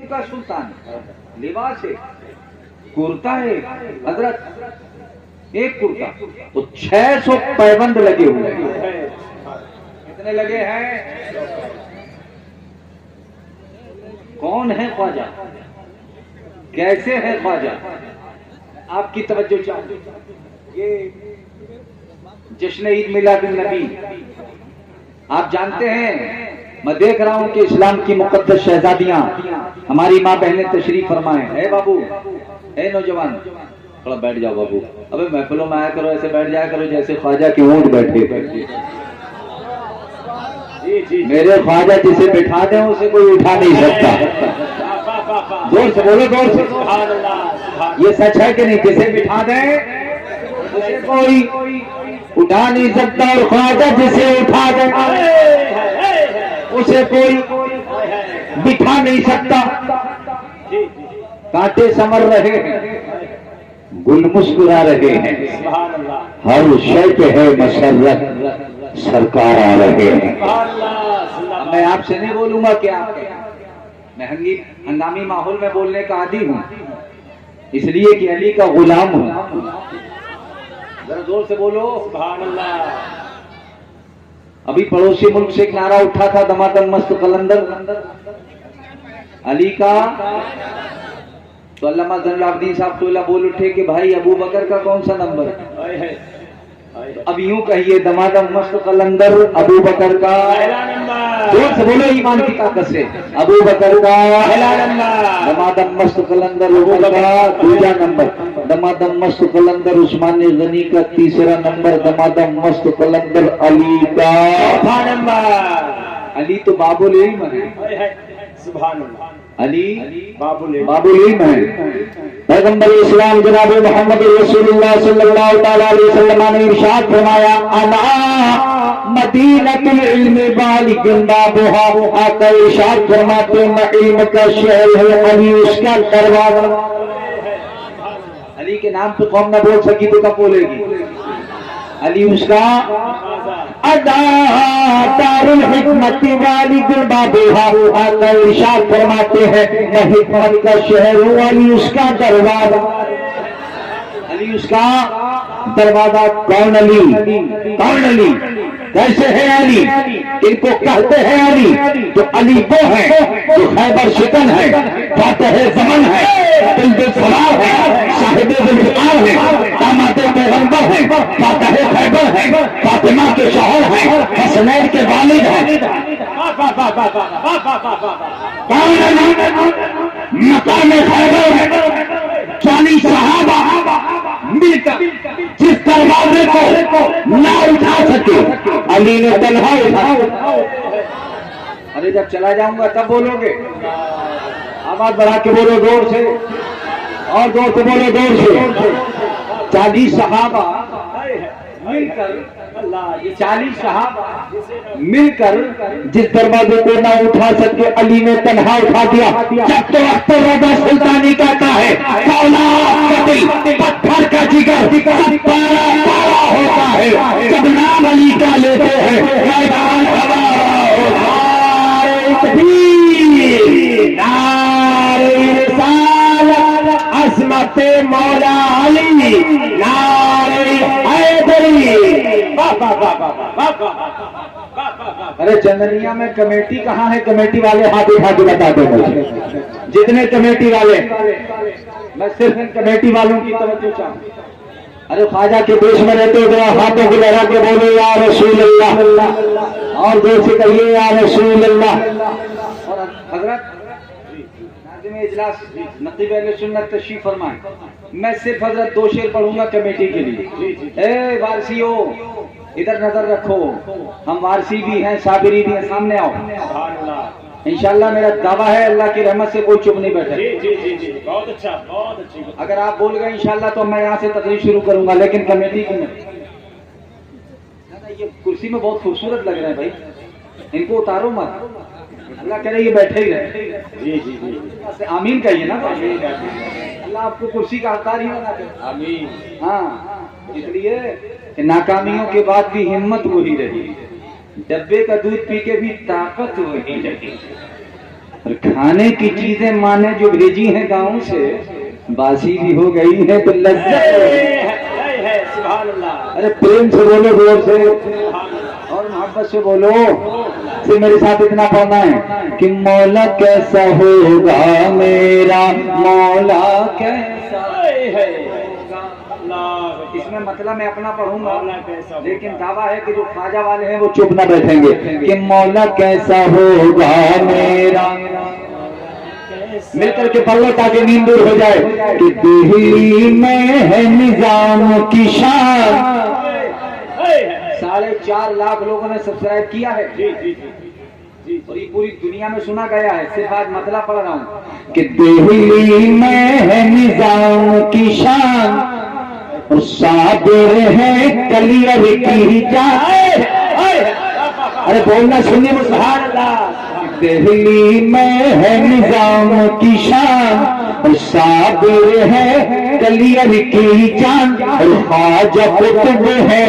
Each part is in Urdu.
کا سلطان لباس ہے کرتا ہے حضرت ایک کرتا تو 600 پیبند لگے ہوئے ہیں. کتنے لگے ہیں؟ کون ہے خواجہ؟ کیسے ہے خواجہ؟ آپ کی توجہ چاہیے. یہ جشن عید میلاد النبی آپ جانتے ہیں. میں دیکھ رہا ہوں کہ اسلام کی مقدس شہزادیاں ہماری ماں بہنیں تشریف فرمائیں. اے بابو، اے نوجوان، تھوڑا بیٹھ جاؤ بابو. ابے محفلوں میں آیا کرو ایسے بیٹھ جایا کرو جیسے خواجہ کی اونٹ بیٹھے. میرے خواجہ جسے بٹھا دیں اسے کوئی اٹھا نہیں سکتا. زور سے بولو، زور سے. یہ سچ ہے کہ نہیں؟ جسے بٹھا دیں اسے کوئی اٹھا نہیں سکتا، اور خواجہ جسے اٹھا دیں اسے کوئی بٹھا نہیں سکتا. کانٹے سمر رہے ہیں، گل مسکرا رہے ہیں، ہر شے پہ ہے مسرت، سرکار آ رہے ہیں. میں آپ سے نہیں بولوں گا کہ آپ کہیں. میں ہنگامی ماحول میں بولنے کا عادی ہوں، اس لیے کہ علی کا غلام ہوں. ذرا زور سے بولو سبحان اللہ. ابھی پڑوسی ملک سے ایک نعرہ اٹھا تھا دمادم مست قلندر علی کا، تو علامہ زین العابدین صاحب تو بول اٹھے کہ بھائی ابو بکر کا کون سا نمبر ہے؟ اب یوں کہیے دمادم مست قلندر ابو بکر کا زور سے بولو ایمان کی طاقت سے. ابو بکر کا دمادم مست قلندر ابو بکر کا دوسرا نمبر، دمادم مست قلندر عثمان غنی کا تیسرا نمبر، دمادم مست قلندر علی کا نمبر. علی تو باب العلم ہے. سبحان اللہ. علی باب العلم ہے. پیغمبر اسلام جناب محمد رسول اللہ صلی اللہ تعالی علیہ وسلم نے ارشاد فرمایا انا مدینۃ العلم بالغ بابها. آقا ارشاد فرماتے ہیں علم کا شہر ہے علی، اس کا دروازہ. علی کے نام پہ قوم نہ بول سکی تو کب بولے گی؟ علی اس کا ادا دار الحکمت والد بابها. آقا ارشاد فرماتے ہیں میں حکمت کا شہر ہوں، علی اس کا دروازہ. علی اس کا دروازہ. کون علی؟ کون علی؟ کیسے ہے علی؟ ان کو کہتے ہیں علی تو علی وہ ہے جو خیبر شکن ہے، فاتح زمن ہے، جلد سوار ہے، صاحب ذوالفقار ہے، داماد پیغمبر ہے، فاتح خیبر ہے، فاطمہ کے شوہر ہیں، حسنین کے والد ہیں. کون علی؟ مقام خیبر ہے. 40 صحابہ مل کر جس دروازے کو نہ اٹھا سکے علی نے تنہا اٹھا. ارے جب چلا جاؤں گا تب بولو گے. آواز بڑھا کے بولو زور سے، اور زور سے بولو زور سے. 40 صحابہ مل کر 40 صحابہ مل کر جس دروازے کو نہ اٹھا سکے علی نے تنہا اٹھا دیا. جب تو اختر رضا سلطانی کہتا ہے پتھر کا جگر پارا پارا ہوتا ہے جب نام علی کا لیتے ہیں. میدان عظمت مولا علی نعرہ حیدری. ارے چندنیا میں کمیٹی کہاں ہے؟ کمیٹی والے ہاتھ اٹھا کے بتا دو مجھے. جتنے کمیٹی والے، میں صرف ان کمیٹی والوں کی توجہ چاہوں. ارے خواجہ کے دیش میں رہتے ہو ذرا ہاتھوں کو لہرا کے بولو یا رسول اللہ، اور دور سے کہیے یا رسول اللہ. اور حضرت ناظم اجلاس نقیب اہل سنت تشریف فرمائیں. میں صرف حضرت 2 شعر پڑھوں گا کمیٹی کے لیے. اے وارثیو ادھر نظر رکھو، ہم وارثی بھی ہیں، صابری بھی ہیں، سامنے آؤ. انشاءاللہ میرا دعویٰ ہے اللہ کی رحمت سے کوئی چپ نہیں بیٹھے. بہت اچھا، بہت اچھی. اگر آپ بول گئے انشاءاللہ تو میں یہاں سے تقریر شروع کروں گا، لیکن کمیٹی کی نہیں. یہ کرسی میں بہت خوبصورت لگ رہے ہیں بھائی، ان کو اتارو مت. اللہ کرے یہ بیٹھے ہی رہے. جی جی جی آمین کہیے نا. اللہ آپ کو کرسی کا اتار ہی بنا دے. آمین. ہاں اس لیے کہ ناکامیوں کے بعد بھی ہمت وہی رہی، ڈبے کا دودھ پی کے بھی طاقت وہی رہی. اور کھانے کی چیزیں ماں نے جو بھیجی ہیں گاؤں سے باسی بھی ہو گئی ہے تو لذت ہے سبحان اللہ. ارے پریم سے بولو، زور سے اور محبت سے بولو. سے میرے ساتھ اتنا پڑھنا ہے کہ مولا کیسا ہوگا میرا مولا کیسا ہے. اس میں مطلب میں اپنا پڑھوں گا، لیکن دعویٰ ہے کہ جو خواجہ والے ہیں وہ چپ نہ بیٹھیں گے کہ مولا کیسا ہوگا میرا. مل کر کے پڑھو تاکہ نیند دور ہو جائے کہ دہلی میں ہے نظام کی شان. 4.5 لاکھ لوگوں نے سبسکرائب کیا ہے اور یہ پوری دنیا میں سنا گیا ہے. صرف آج مطلب پڑھ رہا ہوں کہ دہلی میں ہے نظام کی شان اور صابر ہے کلیئر کی جان. ارے بولنا سنیے سبحان اللہ. دہلی میں ہے نظام کی شان اور صابر ہے کلیئر کی جان اور خواجہ قطب ہے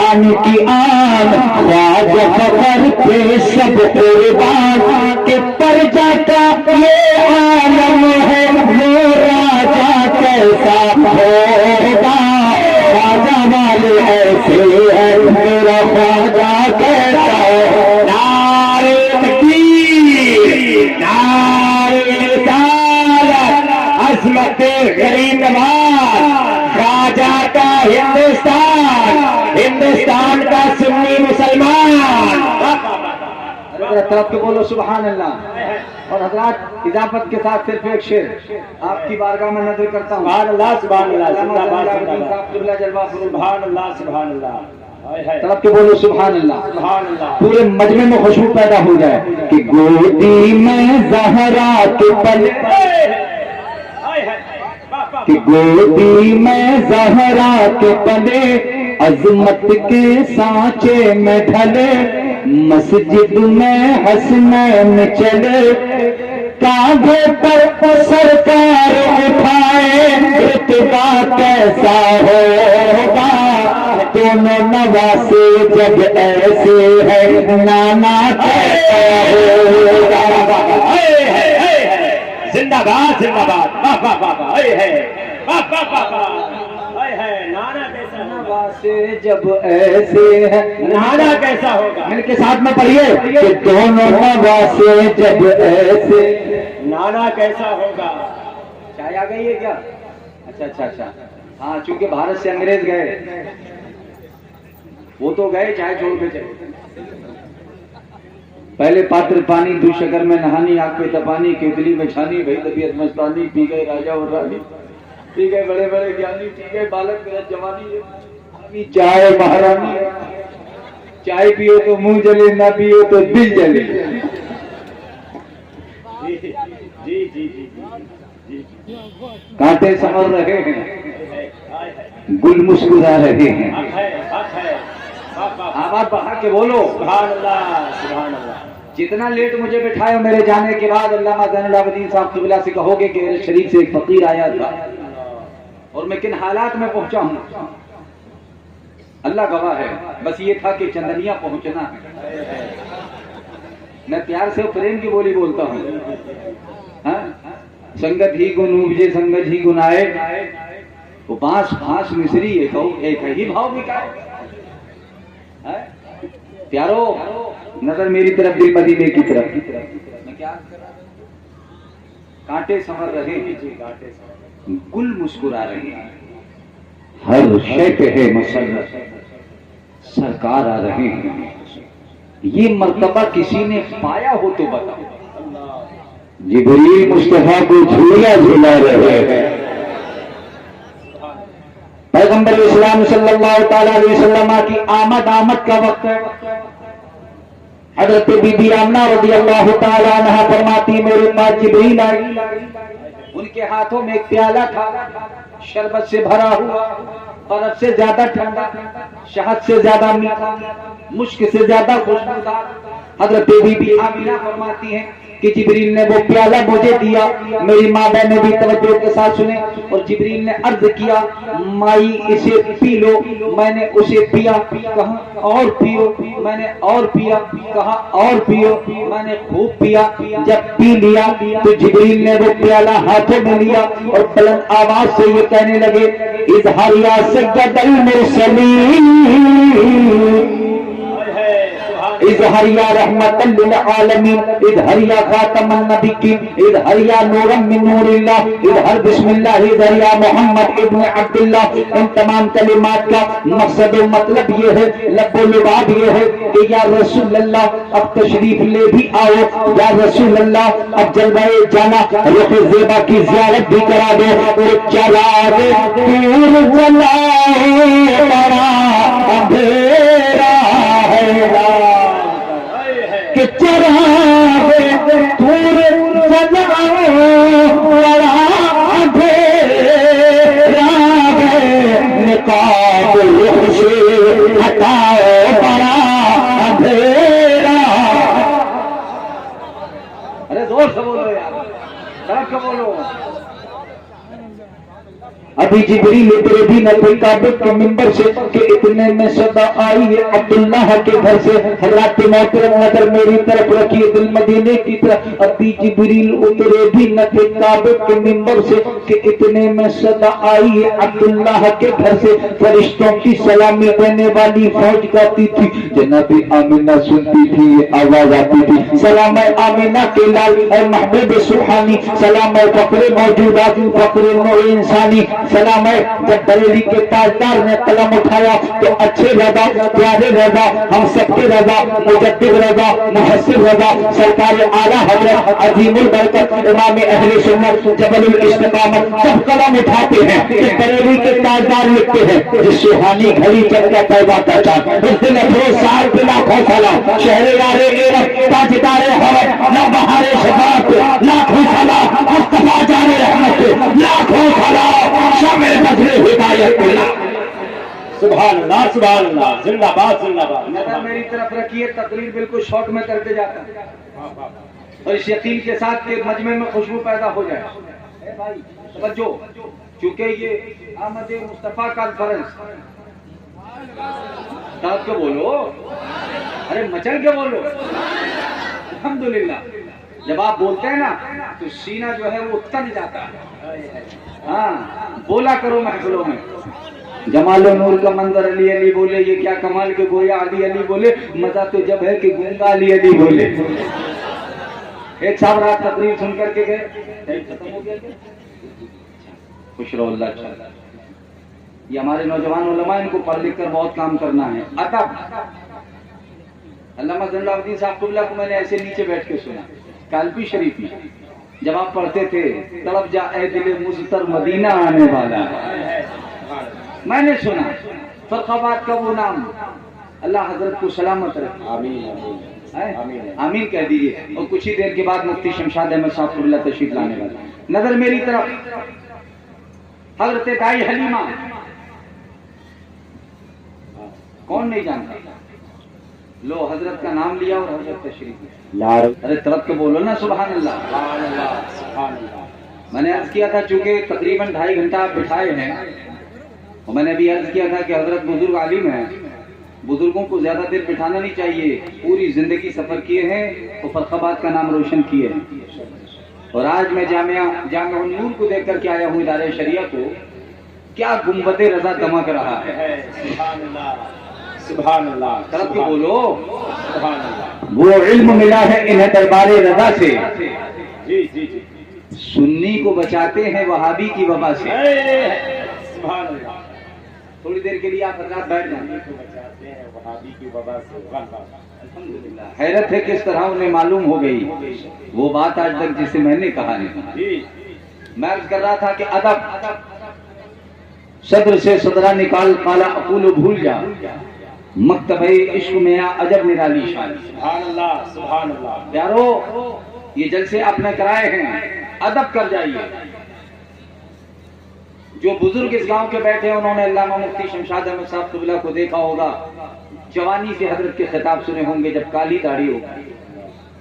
آن کی آن. خواجہ فخر پہ سب قربان کہ پرجا کا یہ عالم ہے وہ راجا کیسا ہوگا. خواجہ والے ایسے ہے میرا خواجہ کیسا ہو. نعرہ تکبیر، نعرہ رسالت، عظمت غریب نواز. خواجہ کا ہندوستان، ہندوستان کا سنی مسلمان. طرف کے بولو سبحان اللہ. اور حضرات اضافت کے ساتھ صرف ایک شعر آپ کی بارگاہ میں نظر کرتا ہوں. سبحان اللہ سبحان اللہ سبحان اللہ سبحان اللہ. طرف کے بولو سبحان اللہ. سبحان اللہ. پورے مجمع میں خوشبو پیدا ہو جائے کہ گودی میں زہرا کے پلے، کہ گودی میں زہرا کے پلے عظمت کے سانچے میں ڈھلے. مسجد میں حسنین چلے کاندھے پر سرکار اٹھائے. رتبہ کیسا ہوگا دونوں نواسے جب ایسے ہے نانا کیسا ہوگا. زندہ باد زندہ باد. واہ واہ واہ واہ. واہ واہ واہ واہ. نانا کیسا نواسے جب ایسے ہے نانا کیسا ہوگا. مل کے ساتھ میں پڑھیے کہ دونوں نواسے جب ایسے نانا کیسا ہوگا. چائے آ گئی ہے کیا؟ اچھا اچھا اچھا. ہاں چونکہ بھارت سے انگریز گئے، وہ تو گئے چائے چھوڑ کے چلے. پہلے پاتر پانی دو شکر میں نہانی، آگ پہ تپانی، کیتلی میں چھانی، بھئی طبیعت مستانی. پی گئے راجا اور رانی، پی گئے بڑے بڑے گیانی، پی گئے بالک میرا جوانی. چائے مہارانی. چائے پیو تو منہ جلے، نہ پیو تو دل جلے. جی جی جی جی. کانٹے سنور رہے ہیں، گل مسکرا رہے ہیں. آواز بڑھا کے بولو سبحان اللہ سبحان اللہ. جتنا لیٹ مجھے بٹھایا میرے جانے کے بعد علامہ زین العابدین صاحب قبلہ سے کہو گے کہ میرے شریف سے ایک فقیر آیا تھا اور میں کن حالات میں پہنچا ہوں. اللہ گواہ ہے، بس یہ تھا کہ چندنیا پہنچنا ہے. میں پیار سے پریم کی بولی بولتا ہوں. سنگت ہی کو نوبجے سنگت ہی گنائے، وہ بانس پھانس مصری ایک ہی بھاؤ بکائے. پیارو نظر میری طرف، دل مدینے کی طرف. میں کیا کانٹے سنور رہے ہیں، گل مسکرا رہے ہیں، ہر شے پہ ہے مسرت، سرکار آ رہے ہیں. یہ مرتبہ کسی نے پایا ہو تو بتاؤ. جبریل مصطفیٰ کو جھولا جھولا رہے ہیں. پیغمبر اسلام صلی اللہ تعالی علیہ وسلم کی آمد کا وقت ہے. حضرت بی بی آمنہ رضی اللہ تعالی عنہ فرماتی میرے پاس جبریل آئی. ان کے ہاتھوں میں ایک پیالہ تھا، شربت سے بھرا ہوا، برف سے زیادہ ٹھنڈا، شہد سے زیادہ میٹھا، مشک سے زیادہ خوشبودار. حضرت بی بی آمنہ فرماتی ہیں کہ جبریل نے وہ پیالہ مجھے دیا. میری ماں بہن نے بھی توجہ کے ساتھ سنے. اور جبریل نے عرض کیا مائی اسے پی لو. میں نے اسے پیا. کہا اور پیو. میں نے اور پیا. کہا اور پیو. میں نے خوب پیا. جب پی لیا تو جبریل نے وہ پیالہ ہاتھوں میں لیا اور بلند آواز سے یہ کہنے لگے اظہار یا سید المرسلین اظہر یا رحمت للعالمین اظہر یا خاتم النبیین اظہر یا نورا من نور اللہ اظہر بسم اللہ اظہر یا محمد ابن عبداللہ. ان تمام کلمات کا مقصد و مطلب یہ ہے لب و لباب یہ ہے کہ یا رسول اللہ اب تشریف لے بھی آؤ. یا رسول اللہ اب جلوہ جانا رخ زیبا کی زیارت بھی کرا دو. اور چلا دے دور جلائے بڑا اندھیرا ہے کہ چراغ دور جلائے بڑا اندھیرا ہے. نقاب رخ سے ہٹائے بڑا اندھیرا. ارے زور سے بولو یار, سڑک سے بولو. ابھی جبریل اترے بھی نہ تھے کعبے کے منبر سے کہ اتنے میں صدا آئی ہے عبداللہ کے گھر سے. حضرات محترم نظر میری طرف رکھیے دل مدینے کی طرف. ابھی جبریل اترے بھی نہ تھے کعبے کے منبر سے کہ اتنے میں صدا آئی ہے عبداللہ کے گھر سے. فرشتوں کی سلامی دینے والی فوج گاتی تھی. جناب آمینہ سنتی تھی یہ آواز آتی تھی سلام آمینہ کے لال اے محبوب سبحانی. سلام فخر موجودات فخر نوع انسانی. سلام ہے جب بریلی کے تاجدار نے قلم اٹھایا تو اچھے رضا پیارے رضا ہم سب کے رضا مجدد رضا محسن رضا سرکار اعلیٰ حضرت عظیم البرکت امام اہل سنت جبل الاستقامت جب قلم اٹھاتے ہیں کہ بریلی کے تاجدار لکھتے ہیں جس سوہانی گھڑی چل کا پیدا کا چاند اس دن افروز سال پہ لاکھوں سلام شہر یار ایرب تاجدار ہوئے نہ بہار شفاعت لاکھوں سلام مصطفیٰ جان رحمت لاکھوں سلام شامل بدر ہدایت اللہ. سبحان اللہ سبحان اللہ زندہ باد زندہ باد. نظر میری طرف رکھیے تقریر بالکل شارٹ میں کرتے جاتا ہوں اور اس یقین کے ساتھ کہ مجمع میں خوشبو پیدا ہو جائے. اے بھائی توجہ چونکہ یہ آمد مصطفیٰ کانفرنس داد کے بولو ارے مچل کے بولو الحمدللہ. جب آپ بولتے ہیں نا تو سینہ جو ہے وہ تن جاتا ہے. ہاں بولا کرو محفلوں میں جمال و نور کا منظر علی علی بولے یہ کیا کمال کے گویا علی علی بولے. مزہ تو جب ہے کہ گونگا علی علی بولے. ایک صاحب رات تقریر سن کر کے گئے ختم ہو گیا. خوش رہو اللہ اچھا. یہ ہمارے نوجوان علماء ان کو پڑھ لکھ کر بہت کام کرنا ہے. ادب علامہ زین العابدین صاحب قبلہ کو میں نے ایسے نیچے بیٹھ کے سنا کالپی شریف میں جب آپ پڑھتے تھے طرف جا اے دل مضطر مدینہ آنے والا. میں نے سنا فرق آباد کا وہ نام اللہ حضرت کو سلامت رکھے. آمین آمین کہہ دیجیے. اور کچھ ہی دیر کے بعد مفتی شمشاد احمد صاحب قبلہ تشریف لانے والے. نظر میری طرف حضرت دائی حلیمہ کون نہیں جانتا. لو حضرت کا نام لیا اور حضرت تشریف لائے. ارے طرف تو بولو نا سبحان اللہ. میں نے عرض کیا تھا چونکہ تقریباً 2.5 گھنٹہ آپ بٹھائے ہیں اور میں نے بھی عرض کیا تھا کہ حضرت بزرگ عالم ہیں. بزرگوں کو زیادہ دیر بٹھانا نہیں چاہیے. پوری زندگی سفر کیے ہیں تو فرق آباد کا نام روشن کیے ہیں. اور آج میں جامعہ نور کو دیکھ کر کے آیا ہوں ادارے شریعہ کو. کیا گنبد رضا دمک رہا ہے. سبحان اللہ طرف کو بولو سبحان اللہ. وہ علم ملا ہے انہیں دربار رضا سے. جی جی جی سنی کو بچاتے ہیں وہابی کی وبا سے. سبحان اللہ. تھوڑی دیر کے لیے آپ حضرات بیٹھ جائیں. بچاتے ہیں وہابی کی وبا سے. الحمدللہ. حیرت ہے کس طرح انہیں معلوم ہو گئی وہ بات آج تک جسے میں نے کہا نہیں. میں عرض کر رہا تھا کہ ادب صدر سے صدرہ نکال قالا اقول بھول جا مکتب عشق میں عجب نرالی شان. سبحان اللہ سبحان اللہ. پیارو یہ جلسے آپ نے کرائے ہیں ادب کر جائیے. جو بزرگ اس گاؤں کے بیٹھے انہوں نے علامہ مفتی شمشاد احمد صاحب قبلہ کو دیکھا ہوگا. جوانی سے حضرت کے خطاب سنے ہوں گے جب کالی داڑھی ہو.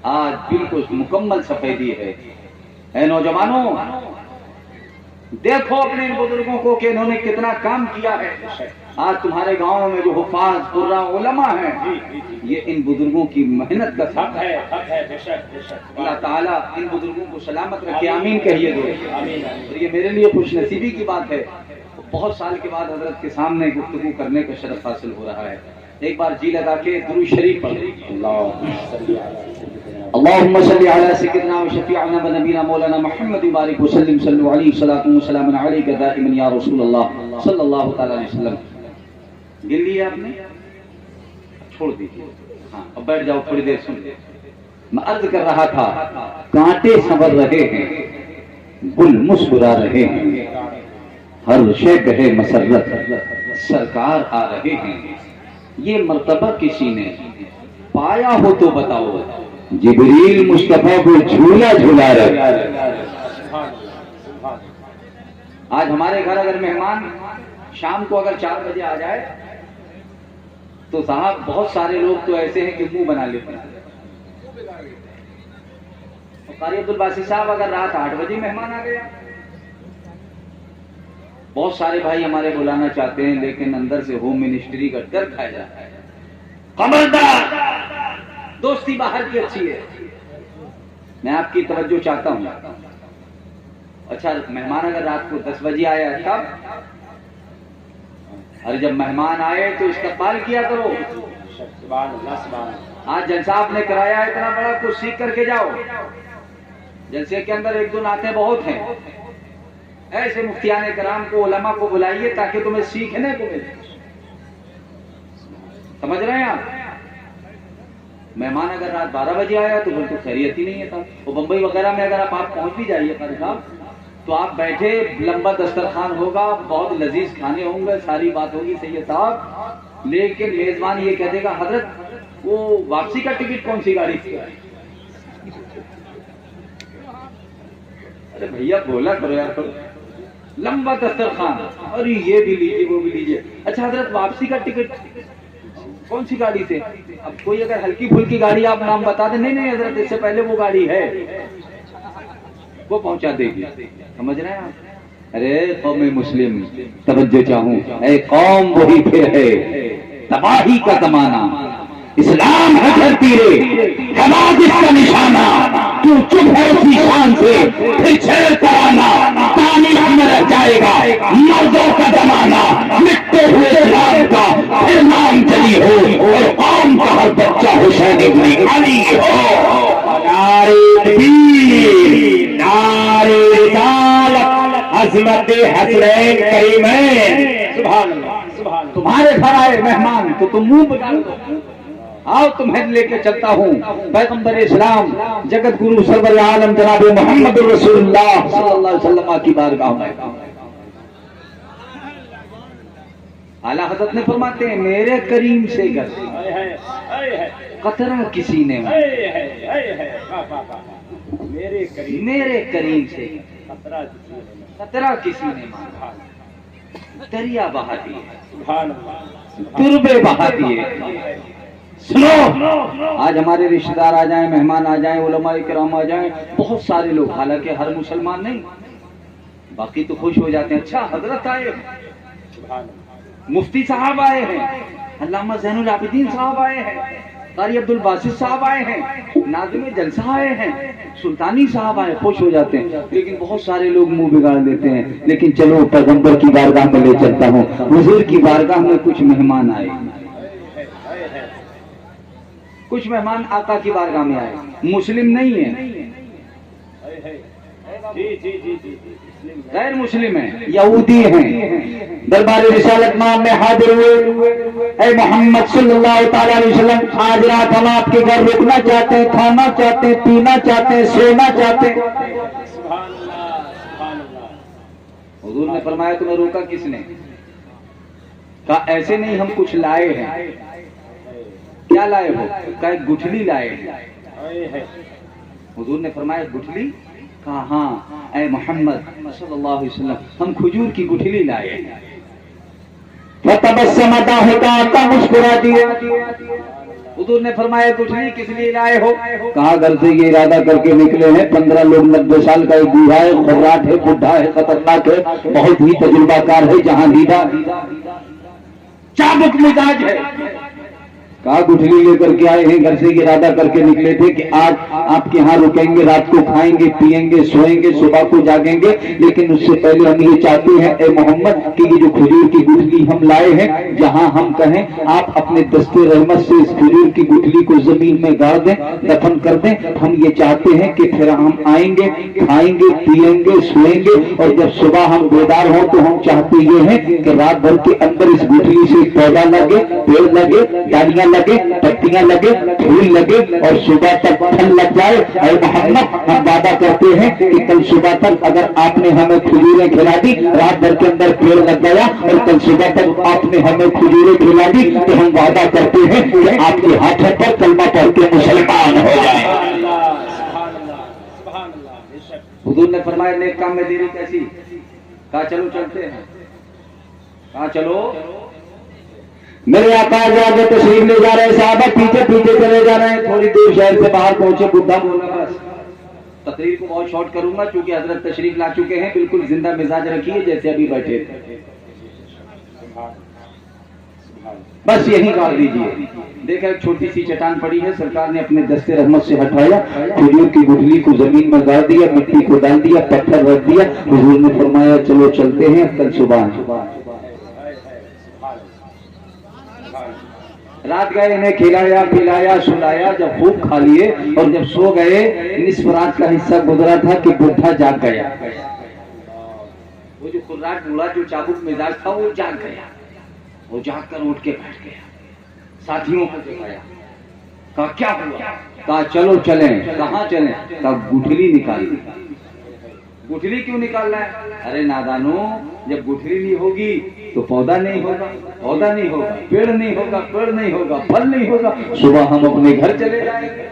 آج بالکل مکمل سفیدی ہے۔ اے نوجوانوں، دیکھو اپنے ان بزرگوں کو کہ انہوں نے کتنا کام کیا ہے۔ آج تمہارے گاؤں میں جو حفاظ قراء علماء ہیں، یہ ان بزرگوں کی محنت کا حق ہے، حق ہے، بے شک بے شک۔ اللہ تعالیٰ ان بزرگوں کو سلامت رکھے، آمین کہیے دو۔ اور یہ میرے لیے خوش نصیبی کی بات ہے، بہت سال کے بعد حضرت کے سامنے گفتگو کرنے کا شرف حاصل ہو رہا ہے۔ ایک بار جی لگا کے درود شریف پڑھ اللهم صل على سيدنا وشفيعنا ونبينا مولانا محمد وبارك وسلم صلوا عليه صلاة وسلام عليك دائما يا رسول الله صلی اللہ تعالی علیہ وسلم۔ گن لیا آپ نے؟ چھوڑ دیجیے، ہاں اب بیٹھ جاؤ تھوڑی دیر سن۔ میں عرض کر رہا تھا کانٹے سنور رہے ہیں، گل مسکرا رہے ہیں، ہر شے بہے مسرت سرکار آ رہے ہیں۔ یہ مرتبہ کسی نے پایا ہو تو بتاؤ، جبریل مصطفیٰ کو جھولا جھولا رہے۔ آج ہمارے گھر اگر مہمان شام کو اگر 4 بجے آ جائے تو صاحب بہت سارے لوگ تو ایسے ہیں کہ منہ بنا لیتے ہیں۔ قاری عبد الباسط صاحب اگر رات 8 بجے مہمان آ گیا، بہت سارے بھائی ہمارے بلانا چاہتے ہیں لیکن اندر سے ہوم منسٹری کا ڈر کھایا جاتا ہے۔ خبردار، دوستی باہر کی اچھی ہے۔ میں آپ کی توجہ چاہتا ہوں۔ اچھا مہمان اگر رات کو 10 بجے آیا تب، اور جب مہمان آئے تو استقبال کیا کرو۔ آج جلسہ آپ نے کرایا ہے اتنا بڑا، کچھ سیکھ کر کے جاؤ۔ جلسے کے اندر 1-2 نعتیں بہت ہیں، ایسے مفتیان کرام کو علماء کو بلائیے تاکہ تمہیں سیکھنے کو ملے۔ سمجھ رہے ہیں آپ؟ مہمان اگر رات 12 بجے آیا تو پھر تو خیریت ہی نہیں ہے۔ وہ بمبئی وغیرہ میں اگر آپ پہنچ بھی جائیے قاری صاحب تو آپ بیٹھے، لمبا دسترخوان ہوگا، بہت لذیذ کھانے ہوں گے، ساری بات ہوگی سید صاحب، لیکن میزبان یہ کہہ دے گا حضرت وہ واپسی کا ٹکٹ کون سی گاڑی سے؟ ارے بھیا بولا کرو یار، لمبا دسترخوان، ارے یہ بھی لیجیے وہ بھی لیجیے۔ اچھا حضرت واپسی کا ٹکٹ کون سی گاڑی سے؟ اب کوئی اگر ہلکی پھلکی گاڑی آپ نام بتا دیں، نہیں حضرت اس سے پہلے وہ گاڑی ہے، وہ پہنچا دے گی۔ سمجھ رہے ہیں آپ؟ ارے قوم مسلم توجہ چاہوں، اے قوم وہی پھر ہے تباہی کا زمانہ، اسلام ہے دھرتی رے حوادث کا نشانہ، تو چپ ہے اسی شان سے پھر چھیڑ کرانا، تاریخ میں رہ جائے گا مردوں کا زمانہ، مٹتے ہوئے اسلام کا پھر نام چلی ہو، اور قوم کا ہر بچہ حسین ابن علی ہو۔ نعرہ تکبیر، نعرہ رسالت، عظمت حسنین کریمین، سبحان اللہ سبحان اللہ۔ تمہارے گھر آئے مہمان تو تم منہ بنا دو، آؤ تمہیں لے کے چلتا ہوں پیغمبر اسلام جگت گرو سرور عالم جناب محمد رسول اللہ صلی اللہ علیہ وسلم کی بارگاہ میں۔ اعلیٰ حضرت نے فرماتے ہیں میرے کریم سے گر قطرہ کسی نے، میرے کریم سے قطرہ کسی نے مانگا، دریا بہا دیے، تربے بہا دیے۔ سنو، آج ہمارے رشتہ دار آ جائیں، مہمان آ جائیں، علماء کرام آ جائیں، بہت سارے لوگ، حالانکہ ہر مسلمان نہیں، باقی تو خوش ہو جاتے ہیں۔ اچھا حضرت آئے، مفتی صاحب آئے ہیں، علامہ زین العابدین صاحب آئے ہیں، قاری عبد الباسط صاحب آئے ہیں، ناظم جلسہ آئے ہیں، سلطانی صاحب آئے، خوش ہو جاتے ہیں۔ لیکن بہت سارے لوگ منہ بگاڑ دیتے ہیں۔ لیکن چلو پیغمبر کی بارگاہ میں لے چلتا ہوں، حضور کی بارگاہ میں کچھ مہمان آئے، کچھ مہمان آقا کی بارگاہ میں آئے، مسلم نہیں ہیں، غیر مسلم ہیں، یہودی ہیں، دربار رسالت مام میں حاضر ہوئے۔ اے محمد صلی اللہ تعالی علیہ وسلم، آج رات ہم آپ کے گھر رکنا چاہتے ہیں، کھانا چاہتے ہیں، پینا چاہتے ہیں، سونا چاہتے ہیں۔ حضور نے فرمایا تمہیں روکا کس نے؟ کہا ایسے نہیں، ہم کچھ لائے ہیں۔ کیا لائے ہو؟ کہا ایک گٹھلی لائے ہیں۔ حضور نے فرمایا گٹھلی؟ کہا ہاں اے محمد صلی اللہ علیہ وسلم، ہم کھجور کی گٹھلی لائے ہیں۔ فتبسم ضاحکا، آقا مسکرا دیے۔ حضور نے فرمایا گٹھلی کس لیے لائے ہو؟ کہا گھر سے یہ ارادہ کر کے نکلے ہیں 15 لوگ 90 سال کا ایک بوڑھا ہے، خراٹ ہے، بڈھا ہے، خطرناک ہے، بہت ہی تجربہ کار ہے، جہاں دیدہ چابک مزاج ہے۔ کہا گٹھلی لے کر کے آئے ہیں، گھر سے ارادہ کر کے نکلے تھے کہ آج آپ کے ہاں رکیں گے، رات کو کھائیں گے، پیئیں گے، سوئیں گے، صبح کو جاگیں گے، لیکن اس سے پہلے ہم یہ چاہتے ہیں اے محمد کہ یہ جو کھجور کی گٹھلی ہم لائے ہیں، جہاں ہم کہیں آپ اپنے دستے رحمت سے اس کھجور کی گٹھلی کو زمین میں گاڑ دیں، دفن کر دیں۔ ہم یہ چاہتے ہیں کہ پھر ہم آئیں گے، کھائیں گے، پیئیں گے، سوئیں گے، اور جب صبح ہم بیدار ہوں تو ہم چاہتے یہ ہیں کہ رات بھر کے اندر اس گٹھلی سے پودا لگے، پیڑ لگے، ڈالیاں لگے، پتیاں لگے، پھول لگے، اور صبح تک پھل لگ جائے۔ اے محمد ہم وعدہ کرتے ہیں کہ کل صبح تک اگر آپ نے ہمیں کھجوریں کھلا دی، رات بھر کے اندر پیڑ لگ گیا، اور کل صبح تک آپ نے ہمیں کھجوریں کھلا دی، تو ہم وعدہ کرتے ہیں کہ آپ کے ہاتھوں پر کلمہ پڑھ کے مسلمان ہو جائیں۔ حضور نے فرمایا نیک کام میں دیری کیسی؟ کہا چلو چلتے ہیں۔ کہا چلو، میرے آقا آگے تشریف لے جا رہے ہیں، صحابہ پیچھے پیچھے چلے جا رہے ہیں۔ تھوڑی دور شہر سے باہر پہنچے، بڈھا بولا بس تقریر کو بہت شارٹ کروں گا کیونکہ حضرت تشریف لا چکے ہیں، بالکل زندہ مزاج رکھیے جیسے ابھی بیٹھے تھے، بس یہی کر دیجیے۔ دیکھا ایک چھوٹی سی چٹان پڑی ہے، سرکار نے اپنے دستے رحمت سے ہٹایا، کھجور کی گٹھلی کو زمین میں گاڑ دیا، مٹی کو ڈال دیا، پتھر رکھ دیا۔ حضور نے فرمایا چلو چلتے ہیں، کل صبح رات گئے، انہیں کھلایا پلایا سلایا، جب خوب کھا لیے اور جب سو گئے، نصف رات کا حصہ گزرا تھا کہ بڈھا جاگ گیا۔ وہ جو خراٹ بوڑھا جو چابک مزاج تھا وہ جاگ گیا، وہ جاگ کر اٹھ کے بیٹھ گیا، ساتھیوں کو دکھایا، کہا کیا ہوا؟ کہا چلو چلیں۔ کہاں چلیں؟ کہا گٹھلی نکال دی۔ گٹھلی کیوں نکالنا ہے؟ ارے نادانو، جب گٹھلی نہیں ہوگی تو پودا نہیں ہوگا، پودا نہیں ہوگا، پیڑ نہیں ہوگا، پیڑ نہیں ہوگا، پھل نہیں ہوگا، صبح ہم اپنے گھر چلے جائیں گے۔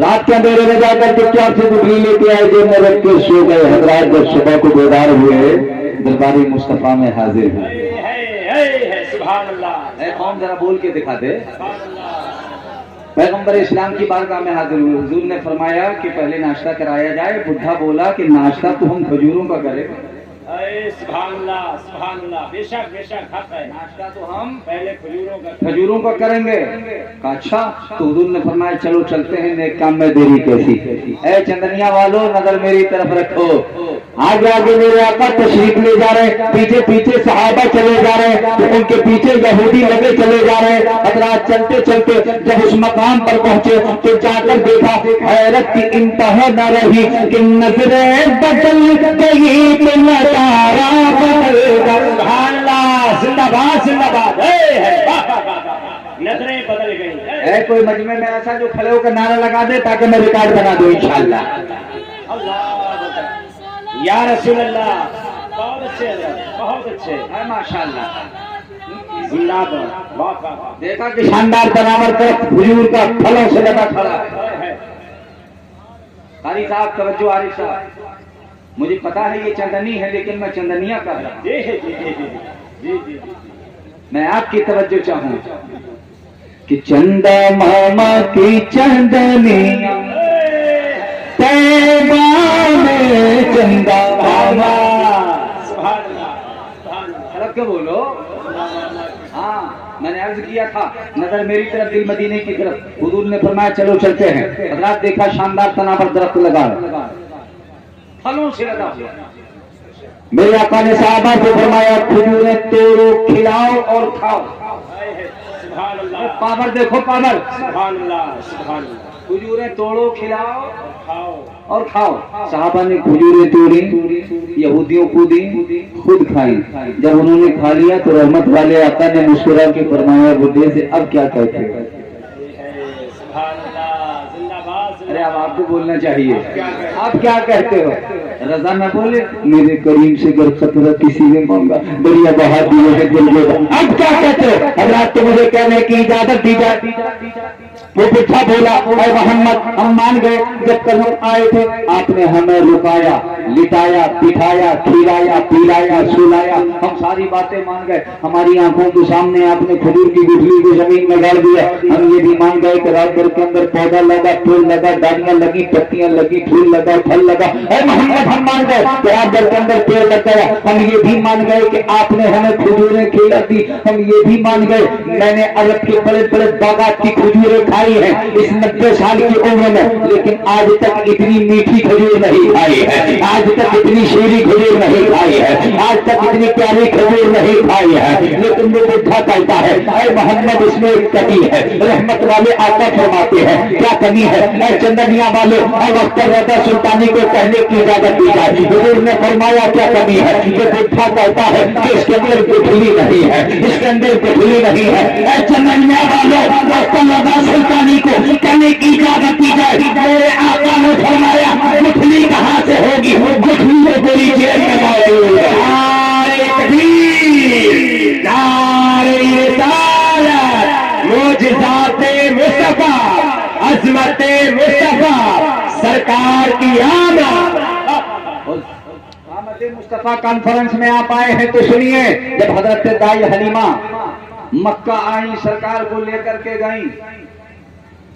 رات کے اندھیرے میں جا کر چپ چاپ سے گٹھلی لے کے آئے، جیب میں رکھ کے سو گئے۔ حضرات جب صبح کو بیدار ہوئے، دربار مصطفیٰ میں حاضر ہوئے۔ سبحان اللہ، اے قوم ذرا بول کے دکھا دے۔ پیغمبر اسلام کی بارگاہ میں حاضر ہوئے، حضور نے فرمایا کہ پہلے ناشتہ کرایا جائے۔ بڈھا بولا کہ ناشتہ تو ہم کھجوروں کا کریں۔ سبحان اللہ، سبحان اللہ، بے شک حق ہے، ناشتہ تو ہم پہلے کھجوروں کا کریں گے۔ کہا اچھا، تو حضور نے فرمایا چلو چلتے ہیں، نیک کام میں دیری کیسی؟ اے چندنیا والو نظر میری طرف رکھو، آگے آگے میرے آقا تشریف لے جا رہے ہیں، پیچھے پیچھے صحابہ چلے جا رہے ہیں، تو ان کے پیچھے یہودی لگے چلے جا رہے ہیں۔ حضرات چلتے چلتے جب اس مقام پر پہنچے تو جا کر دیکھا، حیرت کی انتہا نہ رہی کہ نظریں بدل گئی تو نظارہ بدل گیا۔ سبحان اللہ، زندہ باد زندہ باد، نظریں بدل گئی۔ اے کوئی مجمع میں ایسا جو کھڑے ہو کر نعرہ لگا دے تاکہ میں ریکارڈ بنا دوں انشاءاللہ۔ یا رسول اللہ، بہت اچھے حضرت، بہت اچھے، ماشاءاللہ۔ زندہ باد، واہ واہ، دیکھا کہ شاندار تناور پر حضور کا پھلوں سے لگا کھڑا ہے۔ قاری صاحب توجہ، عارف صاحب، مجھے پتا ہے یہ چندنی ہے لیکن میں چندنیا کر رہا ہوں۔ جی جی جی جی جی، میں آپ کی توجہ چاہوں کہ چندہ ماما کی چندنیاں طیبہ میں، چندہ ماما، سبحان اللہ، سبحان اللہ، سڑک کے بولو۔ ہاں میں نے عرض کیا تھا نظر میری طرف، دل مدینے کی طرف۔ حضور نے فرمایا چلو چلتے ہیں۔ حضرات دیکھا شاندار تناور درخت لگا ہے، پھلوں سے لگا ہوا۔ میرے آقا نے صحابہ کو فرمایا کھجوریں توڑو، کھلاؤ اور کھاؤ۔ سبحان اللہ، پاور دیکھو، پاور، سبحان اللہ، سبحان اللہ، کھجوریں توڑو، کھلاؤ کھاؤ اور کھاؤ۔ صحابہ نے کھجوریں توڑی، یہودیوں کو دی، خود کھائیں۔ جب انہوں نے کھا لیا تو رحمت والے آقا نے مسکرا کے فرمایا بڈھے سے اب کیا کہتے ہو؟ سبحان اللہ، زندہ باد، ارے اب آپ کو بولنا چاہیے، آپ کیا کہتے ہو؟ رضا نہ بولے، میرے کریم سے گر خطرہ کسی نے مانگا، دریا بہا دیے ہے دل میں۔ اب کیا کہتے ہو؟ حضرات تو مجھے کہنے کی اجازت دی جائے۔ وہ بڈھا بولا اے محمد ہم مان گئے، جب کل ہم آئے تھے آپ نے ہمیں رکایا، لٹایا بٹھایا کھلایا پلایا سلایا، ہم ساری باتیں مان گئے، ہماری آنکھوں کے سامنے آپ نے کھجور کی گٹھلی کو زمین میں ڈال دیا، ہم یہ بھی مان گئے کہ رات بھر کے اندر پودا لگا پھول لگا ڈالیاں لگی پتیاں لگی پھول لگا پھل لگا، اے محمد ہم مان گئے کہ رات بھر کے اندر پیڑ لگ گیا، ہم یہ بھی مان گئے کہ آپ نے ہمیں کھجوریں کھلا دی، ہم یہ بھی مان گئے میں نے عرب کے بڑے بڑے باغات کی کھجوریں کھائی ہیں اس 90 سال کی عمر میں، لیکن آج تک اتنی میٹھی کھجور نہیں کھائی ہے، آج تک اتنی شیریں کھجور نہیں کھائی ہے، آج تک اتنی پیاری کھجور نہیں کھائی ہے، لیکن وہ بڈھا کہتا ہے اے محمد اس میں ایک کمی ہے، رحمت والے آقا فرماتے ہیں کیا کمی ہے، اے چندنیا والے اور اختر رضا سلطانی کو کہنے کی اجازت دی جائے، حضور نے فرمایا کیا کمی ہے، یہ بڈھا کہتا ہے کہ اس کے اندر گٹھلی نہیں ہے، اس کے اندر گٹھلی نہیں ہے، اے چندنیا والے اختر رضا سلطانی کو کہنے کی اجازت دی جائے، میرے آقا نے فرمایا گٹھلی کہاں سے ہوگی، گٹھلی تو تیری جیب میں موجود ہے، نعرہ تکبیر، نعرہ رسالت، معجزات مصطفیٰ، عظمت مصطفیٰ، سرکار کی آمد مصطفیٰ کانفرنس میں آپ آئے ہیں تو سنیے، جب حضرت دائی حلیمہ مکہ آئی سرکار کو لے کر کے گئیں،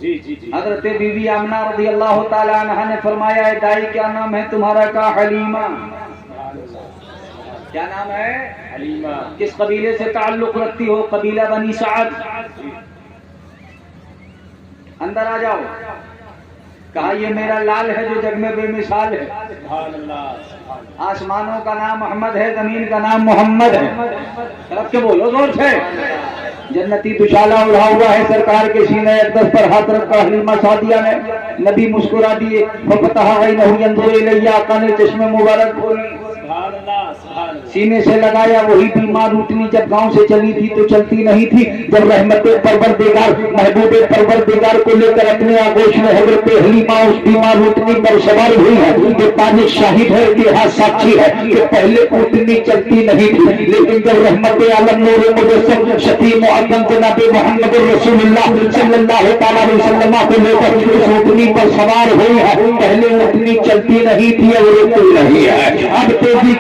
جی جی جی حضرت بی بی آمنہ رضی اللہ تعالیٰ عنہ نے فرمایا اے دائی کیا نام ہے تمہارا؟ کا حلیمہ۔ کیا نام ہے؟ حلیمہ۔ کس قبیلے سے تعلق رکھتی ہو؟ قبیلہ بنی سعد۔ اندر آ جاؤ۔ کہا یہ میرا لال ہے جو جگ میں بے مثال ہے، سبحان اللہ۔ آسمانوں کا نام احمد ہے، زمین کا نام محمد ہے، رب کے بولو زور سے۔ جنتی دشالہ اڑا ہوا ہے سرکار کے سینے اقدس پر ہاتھ رکھا حلیمہ سعدیہ نے، نبی مسکرا دیے، ففتح عینہ ینظر الی، آقا نے چشم مبارک کھولی، سینے سے لگایا، وہی بیمار روٹنی جب گاؤں سے چلی تھی تو چلتی نہیں تھی، جب رحمت پروردگار محبوب پروردگار کو لے کر اپنے آغوش میں حضرت حلیمہ اس بیمار روٹنی پر سوار ہوئی ہے، یہ تاریخ شاہد ہے، اتہاس ساکھی ہے کہ پہلے اٹھنی چلتی نہیں تھی، لیکن جب رحمت عالم نور مجسم شفیع معظم جناب محمد رسول اللہ صلی اللہ تعالیٰ علیہ وسلم کو لے کر اس اٹھنی پر سوار ہوئی ہے، پہلے اٹھنی چلتی نہیں تھی اور رکتی نہیں ہے، اب تیزی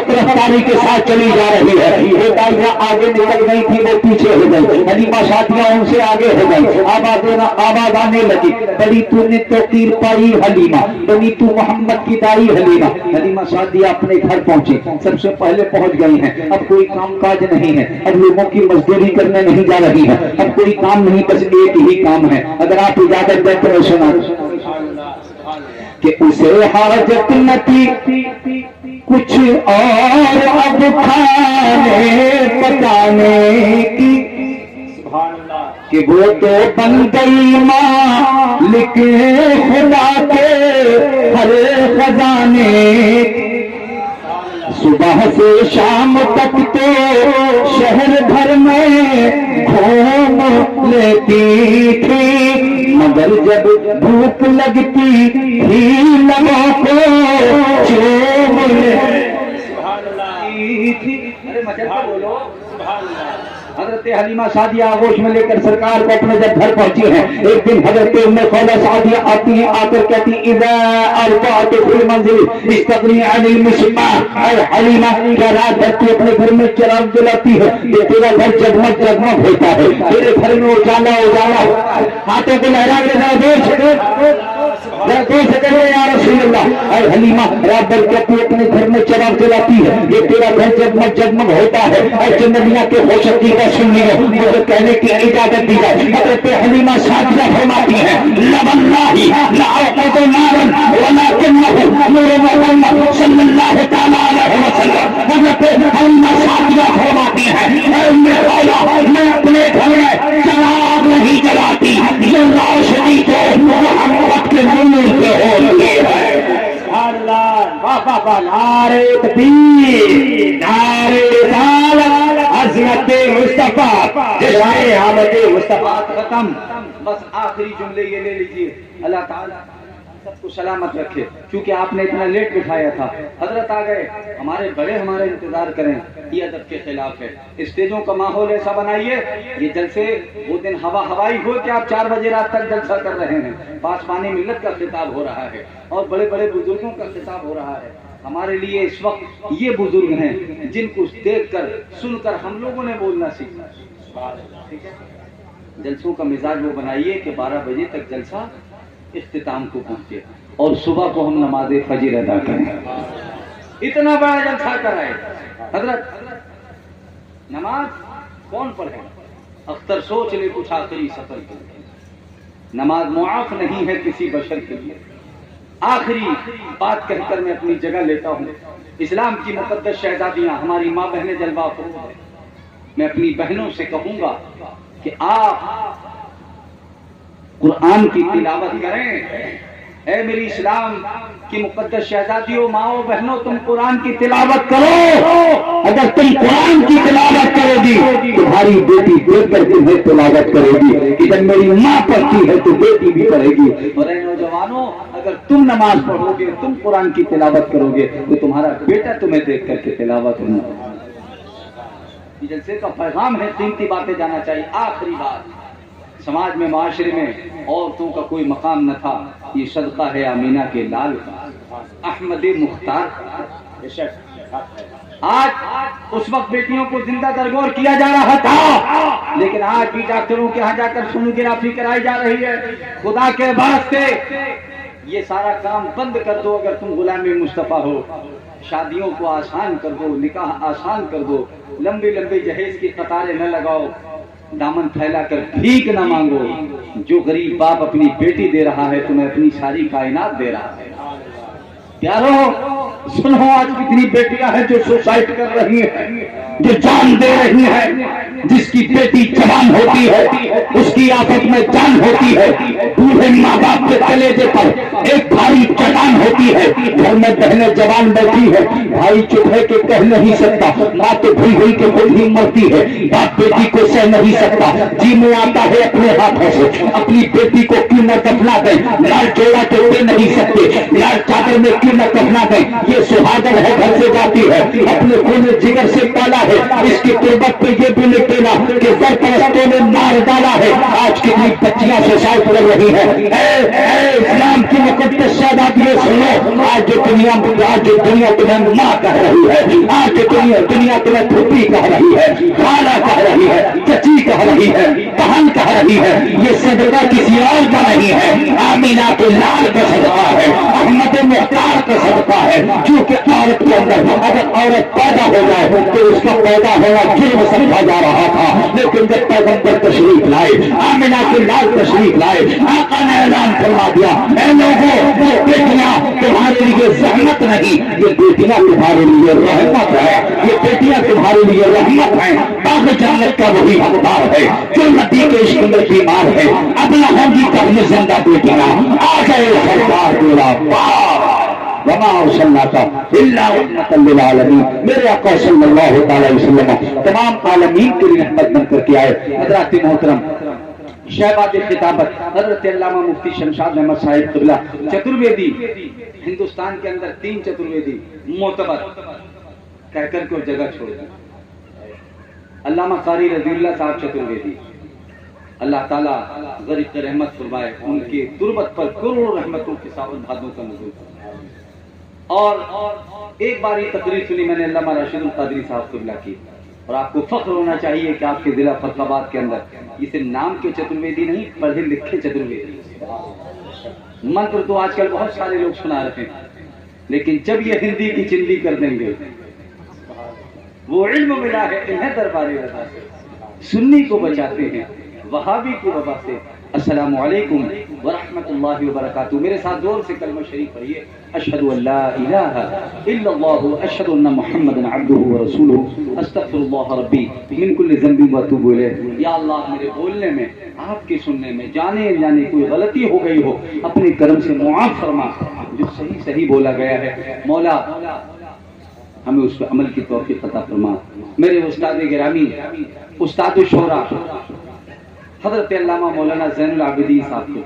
رفتاری کے ساتھ چلی جا رہی ہے، یہ دائیاں آگے نکل گئی تھی وہ پیچھے ہو گئی، حلیمہ سعدیہ ان سے آگے ہو گئی، آواز آنے لگی، بڑی تو نے توقیر پائی حلیمہ، بنی تو محمد کی دائی حلیمہ۔ حلیمہ سعدیہ اپنے گھر پہنچے، سب سے پہلے پہنچ گئی ہیں، اب کوئی کام کاج نہیں ہے، اب لوگوں کی مزدوری کرنے نہیں جا رہی ہے، اب کوئی کام نہیں، بس ایک ہی کام ہے، اگر آپ اجازت دیں تو میں سنا کہ اسے حاجت نہ تھی کچھ اور اب کھانے پکانے کی، کہ وہ تو بن گئی مالک خدا کے ہر خزانے، صبح سے شام تک تو شہر بھر میں گھوم لیتی تھی، مگر جب بھوک لگتی تھی لبوں کو چوم لیتی تھی۔ حضرت حلیمہ سعدیہ آغوش میں لے کر سرکار کو اپنے جب گھر پہنچی ہیں، ایک دن حضرت ام خولہ سعدیہ آتی ہیں، آ کر کہتی اذا ارفعت فی المنزل استغنی عن المصباح، اے حلیمہ کیا رات بھر تو اپنے گھر میں چراغ جلاتی ہے، یہ تیرا گھر جگمگ جگمگ ہوتا ہے، تیرے گھر میں اجالا اجالا ہوتا ہے، ہاتھوں کو لہرا کے ذرا دو سکے یا رسول اللہ، اے حلیمہ رات بھر کیا تو اپنے گھر میں چراغ جلاتی ہے، یہ تیرا گھر جگمگ جگمگ ہوتا ہے، اے چندنیا کے ہوشتی کا سننی ہے، مجھے کہنے کی اجازت دی جائے۔ حضرت حلیمہ سعدیہ فرماتی ہے لَوَاللَّهِ لَأَوْقَدُ نَارًا وَلَكِنَّهُ نُورُ مُحَمَّدٍ صلی اللہ تعالیٰ علیہ وسلم۔ حضرت حلیمہ سعدیہ فرماتی ہے اے ام خولہ میں اپنے گھر میں چراغ نہیں جلاتی، یہ روشنی تو محمد کے نور سے ہوتی ہے۔ نعرہ تکبیر، نعرہ رسالت، عظمت مصطفیٰ، جشن آمد مصطفیٰ ختم۔ بس آخری جملے یہ لے لیجیے، اللہ تعالیٰ سب کو سلامت رکھے. چونکہ آپ نے اتنا لیٹ بٹھایا تھا, حضرت آ گئے, ہمارے بڑے ہمارے انتظار کریں, یہ ادب کے خلاف ہے. اسٹیجوں کا ماحول ایسا بنائیے, یہ جلسے وہ دن ہوائی ہو کہ آپ 4 بجے رات تک جلسہ کر رہے ہیں. پاسبانی ملت کا خطاب ہو رہا ہے اور بڑے بڑے بزرگوں کا خطاب ہو رہا ہے. ہمارے لیے اس وقت یہ بزرگ ہیں جن کو دیکھ کر سن کر ہم لوگوں نے بولنا سیکھا. ٹھیک ہے, جلسوں کا مزاج وہ بنائیے کہ 12 بجے تک جلسہ اختتام کو پہنچے اور صبح کو ہم نماز فجر ادا کریں. اتنا بڑا جلسہ کرائے. حضرت نماز کون پڑھے؟ اختر سوچ لے کچھ آخری سفر کے لیے. نماز معاف نہیں ہے کسی بشر کے لیے. آخری بات کہہ کر میں اپنی جگہ لیتا ہوں. اسلام کی مقدس شہزادیاں ہماری ماں بہنیں جلوہ افروز ہیں. میں اپنی بہنوں سے کہوں گا کہ آپ قرآن کی تلاوت کریں. اے میری اسلام کی مقدس شہزادیوں, ماؤں بہنوں, تم قرآن کی تلاوت کرو. اگر تم قرآن کی تلاوت کرو گی تمہاری بیٹی دیکھ کر تمہیں تلاوت کرے گی کہ جب میری ماں پڑھتی ہے تو بیٹی بھی پڑھے گی. اور اے نوجوانوں, اگر تم نماز پڑھو گے, تم قرآن کی تلاوت کرو گے تو تمہارا بیٹا تمہیں دیکھ کر کے تلاوت ہونا. جلسے کا پیغام ہے, قیمتی باتیں جانا چاہیے. آخری بات, سماج میں معاشرے میں عورتوں کا کوئی مقام نہ تھا. یہ صدقہ ہے آمینہ کے لال کا, احمد مختار کا. آج اس وقت بیٹیوں کو زندہ درگور کیا جا رہا تھا, لیکن آج بھی ڈاکٹروں کے ہاں جا کر سونوگرافی کرائی جا رہی ہے. خدا کے واسطے یہ سارا کام بند کر دو. اگر تم غلام مصطفیٰ ہو, شادیوں کو آسان کر دو, نکاح آسان کر دو, لمبی لمبی جہیز کی قطاریں نہ لگاؤ, دامن پھیلا کر بھیک نہ مانگو. جو غریب باپ اپنی بیٹی دے رہا ہے تمہیں اپنی ساری کائنات دے رہا ہے. پیارو سنو, آج کتنی بیٹیاں ہیں جو سوسائڈ کر رہی ہیں, جو جان دے رہی ہیں. جس کی بیٹی جوان ہوتی ہے اس کی آفت میں جان ہوتی ہے. بوڑھے ماں باپ کے کلیجے پر ایک بھاری چٹان ہوتی ہے. گھر میں بہنیں جوان بیٹھی ہے, بھائی چپ ہے کہ کہہ نہیں سکتا. ماں تو بھول گئی کہ خود ہی مرتی ہے. باپ بیٹی کو سہ نہیں سکتا, جی میں آتا ہے اپنے ہاتھوں سے. اپنی بیٹی کو کیوں نہ دفنا دیں, لال چوڑا تو دے نہیں سکتے, لال چادر میں کیوں نہ دفنا دیں. یہ سہاگن ہے, گھر سے جاتی ہے, اپنے خون جگر سے پالا ہے. اس کی تربت پہ یہ بھی لکھنا کہ سرپرستوں نے مار ڈالا ہے. آج کتنی بچیاں سوسائڈ کر رہی ہیں. اے اسلام کی مقدس شہزادیوں سنو, آج جو دنیا تمہیں ماں کہہ رہی ہے, آج دنیا تمہیں پھوپھی کہہ رہی ہے, خالہ کہہ رہی ہے, چچی کہہ رہی ہے, بہن کہہ رہی ہے, یہ صدقہ کسی اور کا نہیں ہے, آمینہ کے لال کا صدقہ ہے, احمد مختار کا صدقہ ہے. کیونکہ عورت کے اندر اگر عورت پیدا ہو جائے تو اس کا پیدا ہونا جرم سمجھا جا رہا تھا. لیکن جب پیغمبر تشریف لائے, آمینہ کے لال تشریف لائے, آقا نے اعلان فرما دیا, اے لوگوں, یہ بیٹیاں تمہارے لیے زحمت نہیں, یہ بیٹیاں تمہارے لیے رحمت ہے. یہ بیٹیاں تمہارے لیے رحمت ہیں. باغ جنت کا وہی حقدار ہے جو نبی کے عشق میں بیمار ہے. اب نہ ہوگی کبھی زندہ بیٹیاں. آ گئے سرکار تیرا باپ, وما ارسلناک الا رحمۃ للعالمین. میرے آقا صلی اللہ تعالی وسلم تمام عالمین کے لیے رحمت بن کر کے آئے. حضرات محترم, شہباز خطابت حضرت علامہ مفتی شمشاد احمد صاحب قبلہ چترویدی, ہندوستان کے اندر 3 چترویدی معتبر کہہ کر کو جگہ چھوڑ دی. علامہ قاری رضی اللہ صاحب چترویدی, اللہ تعالیٰ غریق رحمت فرمائے, ان کی تربت پر کروڑوں رحمتوں کے ساون بھادوں کا نزول. اور ایک بار یہ تقریر سنی میں نے علامہ راشد القادری صاحب قبلہ کی, اور آپ کو فخر ہونا چاہیے کہ آپ کے ضلع فرخ آباد کے اندر یہ صرف نام کے چترویدی نہیں, پڑھے لکھے چترویدی. منتر تو آج کل بہت سارے لوگ سنا رہے ہیں, لیکن جب یہ ہندی کی چندی کر دیں گے, وہ علم ملا ہے انہیں دربار رضا سے, سنی کو بچاتے ہیں وہابی کو وبا سے. السلام علیکم ورحمۃ اللہ وبرکاتہ. میرے ساتھ زور سے کلمہ شریف پڑھیے, اشہد ان لا الہ الا اللہ اشہد ان محمد عبدہ ورسولہ استغفر اللہ ربی من کل ذنب واتوب الیہ. یا اللہ, میرے بولنے میں, آپ کے سننے میں جانے جانے کوئی غلطی ہو گئی ہو, اپنے کرم سے معاف فرما. جو صحیح بولا گیا ہے مولا ہمیں اس پہ عمل کی توفیق عطا فرما. میرے استاد گرامی, استاد الشورا حضرت علامہ مولانا زین العابدین صاحب کو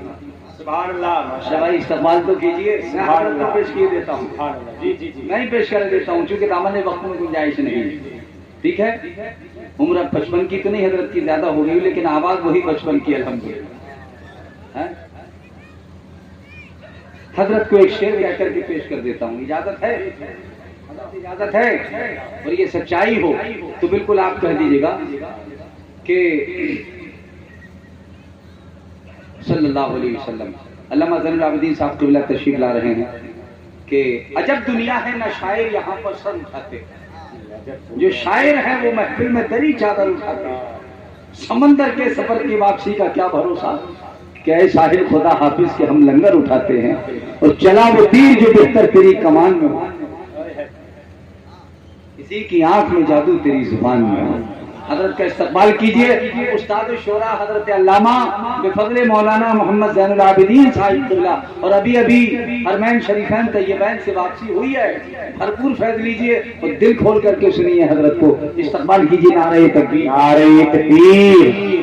سبحان اللہ ماشاء اچھا بھائی استقبال تو کیجیے، میں سبحان حضرت کو اللہ پیش کیے دیتا ہوں، سبحان اللہ جی جی جی نہیں پیش کر دیتا ہوں چونکہ دامن وقت میں گنجائش نہیں، ٹھیک ہے؟ عمر اب 55 کی تو نہیں حضرت کی زیادہ ہو گئی لیکن آواز وہی 55 کی الحمدللہ۔ ہاں؟ حضرت کو ایک شعر کہہ کر کے پیش کر دیتا ہوں، اجازت ہے؟ اجازت ہے؟ اور یہ سچائی ہو تو بالکل آپ کہہ دیجیے گا کہ صلی اللہ علیہ وسلم۔ علامہ زین العابدین صاحب قبلہ تشریف لا رہے ہیں کہ عجب دنیا ہے نہ شاعر یہاں پر سر اٹھاتے، جو شاعر ہیں وہ محفل میں دری چادر اٹھاتے، سمندر کے سفر کی واپسی کا کیا بھروسہ کہ اے ساحل خدا حافظ کے ہم لنگر اٹھاتے ہیں، اور چلا وہ تیر جو بہتر تیری کمان میں ہو، کسی کی آنکھ میں جادو تیری زبان میں ہو۔ حضرت کا استقبال کیجئے، استاد الشورا حضرت علامہ بفضل مولانا محمد زین العابدین صاحب قبلہ، اور ابھی حرمین شریفین طیبین سے واپسی ہوئی ہے، بھرپور فیض لیجئے اور دل کھول کر کے سنیے حضرت کو۔ استقبال کیجئے، نعرہ تکبیر، نعرہ تکبیر،